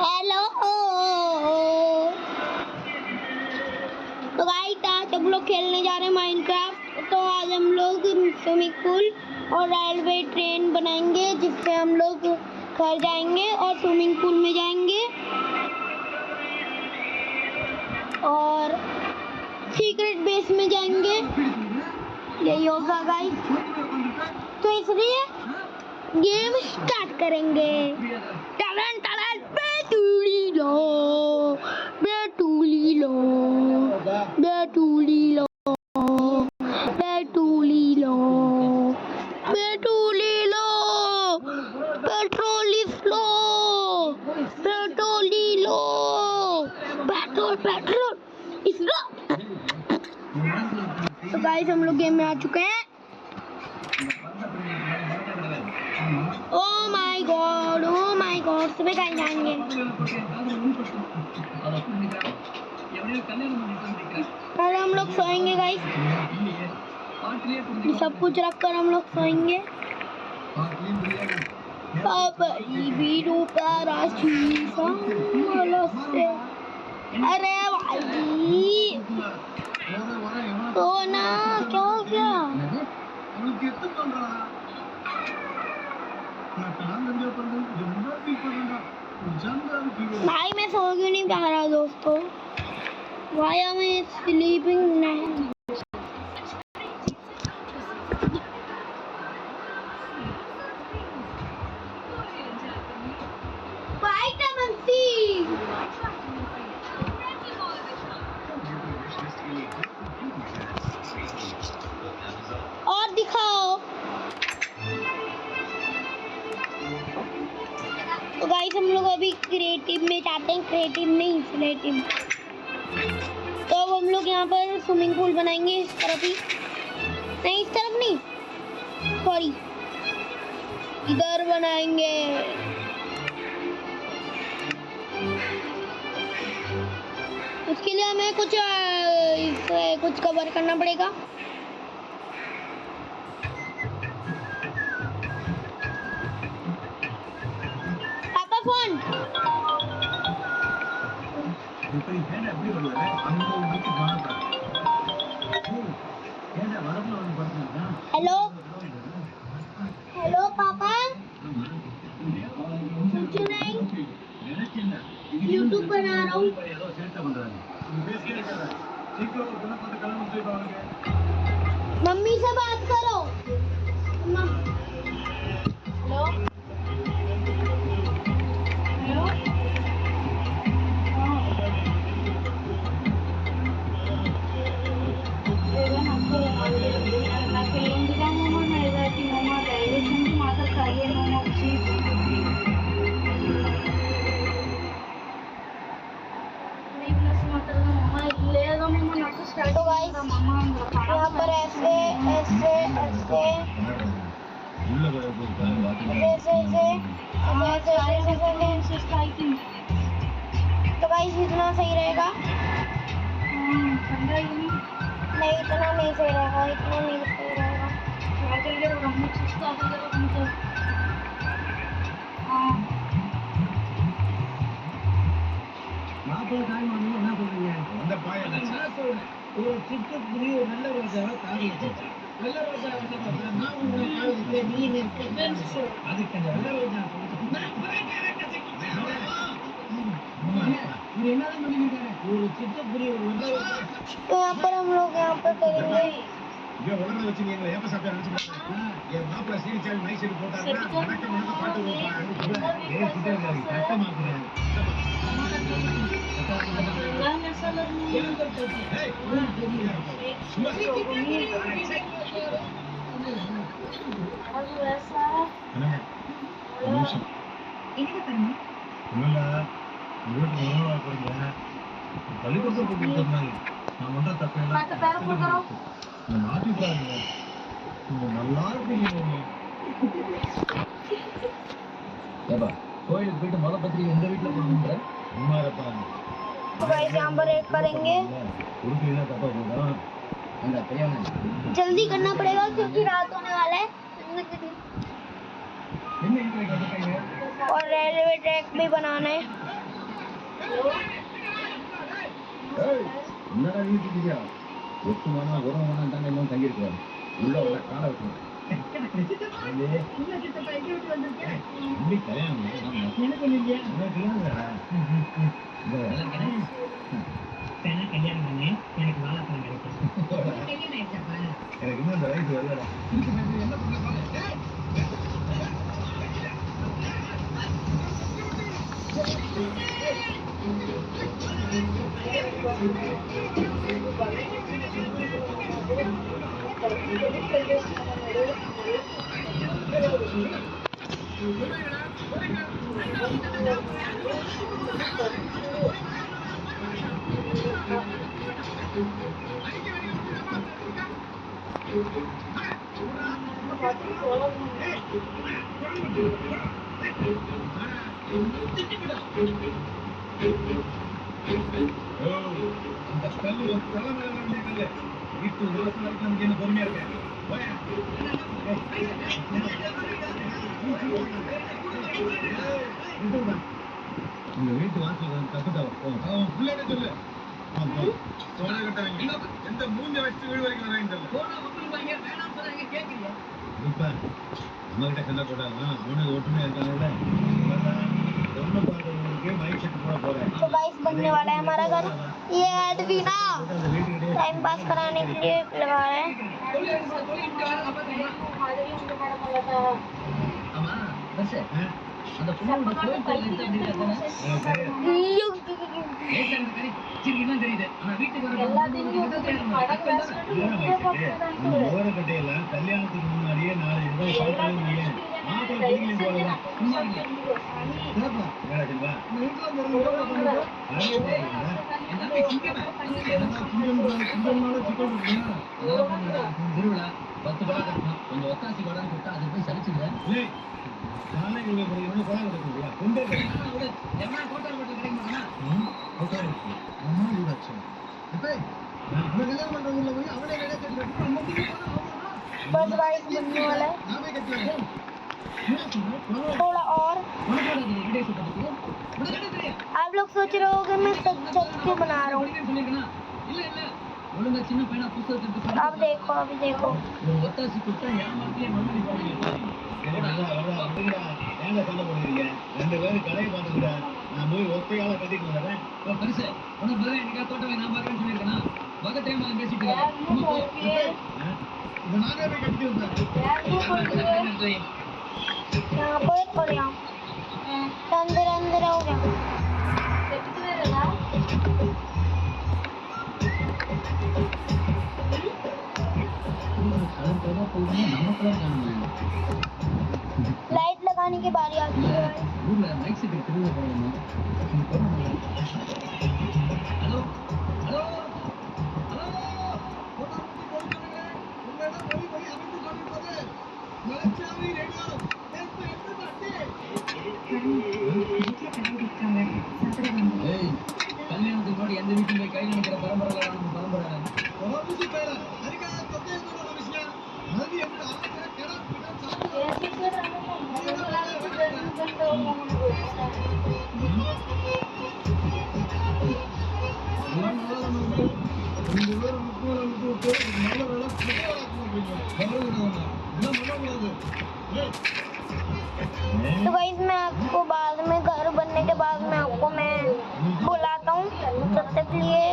Hello. तो guys आज हम लोग खेलने जा रहे हैं माइनक्राफ्ट। तो आज हम लोग स्विमिंग पूल और रेलवे ट्रेन बनाएंगे जिससे हम लोग घर जाएंगे और स्विमिंग पूल में जाएंगे और सीक्रेट बेस में जाएंगे। यही होगा गाइस। तो इसलिए गेम स्टार्ट करेंगे। टलन टलन बेटूली लो बेटूली लो बेटूली लो बेटूली लो बेटूली लो पेट्रोल लो पेट्रोली लो पेट्रोल पेट्रोल इसरो। तो गाइस हम लोग गेम में आ चुके हैं। ओ माय गॉड सुबह कहीं जाएंगे। और हम लोग सोएंगे गाइस। सब कुछ रख कर हम लोग सोएंगे। अरे भाई तो ना क्या हो गया? भाई मैं सो क्यों नहीं पा रहा दोस्तों? Why am I sleeping now? Vitamin C. और दिखाओ। तो गाइस हम लोग अभी क्रिएटिव में जाते हैं। क्रिएटिव नहीं क्रिएटिव। तो अब हम लोग यहाँ पर स्विमिंग पूल बनाएंगे इस तरफ ही। नहीं इस तरफ नहीं, सॉरी इधर बनाएंगे। उसके लिए हमें कुछ कवर करना पड़ेगा। पापा फोन। हेलो हेलो पापा, कुछ नहीं, यूट्यूब बना रहा हूँ। मम्मी से बात करो। हेलो तो गाइस यहाँ पर ऐसे ऐसे ऐसे तो गाइस इतना सही रहेगा। नहीं इतना नहीं सही रहेगा, इतना नहीं सही रहेगा। ஒரு சிட்டுக்குருவி ஒரு நல்ல ரோஜாவை காவி வச்சிருச்சு. நல்ல ரோஜா வந்து நான் உங்களை காவி வச்சு நீ இருக்க அதுக்கு அந்த நல்ல ரோஜா என்னதான் பண்ணிருக்காரு ஒரு சிட்டுக்குருவி ஒரு நல்ல ரோஜா. तो यहाँ पर हम लोग यहाँ पर करेंगे। ये உலக வச்சு நீங்க ஏப்ப சாப்பிட்டு நினைச்சுட்டாங்க. என் மாப்பிள்ள சீரிச்சால் நைஸ் எடுத்து போட்டாருன்னா எனக்கு மட்டும் பாட்டு போடுவாங்க. ஏய் சிட்டுக்குருவி கட்ட மாத்துறேன். கோயிலுக்கு போயிட்டு முத பத்திரிக்கை எந்த வீட்டுல போடுற तो गाइस यहाँ पर एक करेंगे। जल्दी करना पड़ेगा क्योंकि रात होने वाला है। और रेलवे ट्रैक भी बनाना है। என்னடா வீட்டுக்கிறியா ஒத்துமானா உறவுமானா தானே இன்னும் தங்கியிருக்கிறாரு உள்ள உள்ள காலை வைக்கணும் தம்பி கல்யாணம் எனக்கு இல்லையா கல்யாணம் பண்ணி எனக்கு வாழைப்பழம் கிடைக்கும் எனக்கு இன்னும் அந்த வயசு வரலடா என்ன பண்ண அந்த கல்லு ஒரு தலைமையில வேண்டிய கல்லு வீட்டு வாசல் வரைக்கும் நமக்கு என்ன பொறுமையா இருக்கேன் உங்க வீட்டு வாசல் தப்புதான் அவன் பிள்ளைட சொல்லு சோழ கட்டவங்க எந்த மூஞ்ச வச்சு வீடு வரைக்கும் வராங்க இப்ப நம்ம கிட்ட சண்டை போட்டாங்க அவனுக்கு ஒற்றுமையா இருக்காங்கல்ல பொண்ணு பார்க்கறவங்களுக்கு மைக் செட் போட போறேன் तो गाइस बनने वाला है हमारा घर ये एडवीना टाइम पास कराने के लिए लगा है ஆமா பஸ் அந்த பொண்ணோட கோயில் பேர் என்ன அப்படிங்கறதானே சிரிக்கலாம் தெரியுது ஆனா வீட்டுக்கு வர நம்ம ஓரக்கட்டையில கல்யாணத்துக்கு முன்னாடியே 4 ஏதோ சாப்பிடவே இல்லையே மாப்பிள்ளை பிடிக்கலையும் போகலாம் திருவிழா 10 படம் கட்டணும் கொஞ்சம் ஒத்தாசி படம் போட்டா அது போய் சலிச்சுங்க बस गाइस बनने वाला है थोड़ा और आप लोग सोच रहे होंगे मैं सच क्यों बना रहा हूँ சின்ன பையனா புத்தகத்துக்கு अब देखो अभी देखो ஒரு ஒத்தாசி கொடுத்தா ஏமாத்தியே மம்மி போடுவீங்க ஏங்க சண்டை போடுறீங்க 2 பேரும் கடையை பார்த்துக்கிட்ட நான் போய் ஒத்தையால கட்டிட்டு வரேன் பெருசு உனக்கு பதிலாக எனக்கு தோட்டவை நான் பார்க்கறேன்னு சொல்லியிருக்கேனா வகை டைம் பேசிட்டு இப்போ நானே போய் கட்டிட்டு வந்தேன் यहाँ पर और यहाँ अंदर अंदर हो गया लाइट लगाने की बारी आती है ஊர்ல மைக் செட் திருவிழா போடணும் ஹலோ ஹலோ ஹலோ ஏய் கல்யாணத்துக்கு முன்னாடி எந்த வீட்டுல போய் கை நினைக்கிற பரம்பரை तो गाइस मैं आपको बाद में घर बनने के बाद मैं आपको मैं बुलाता हूँ तब तक लिए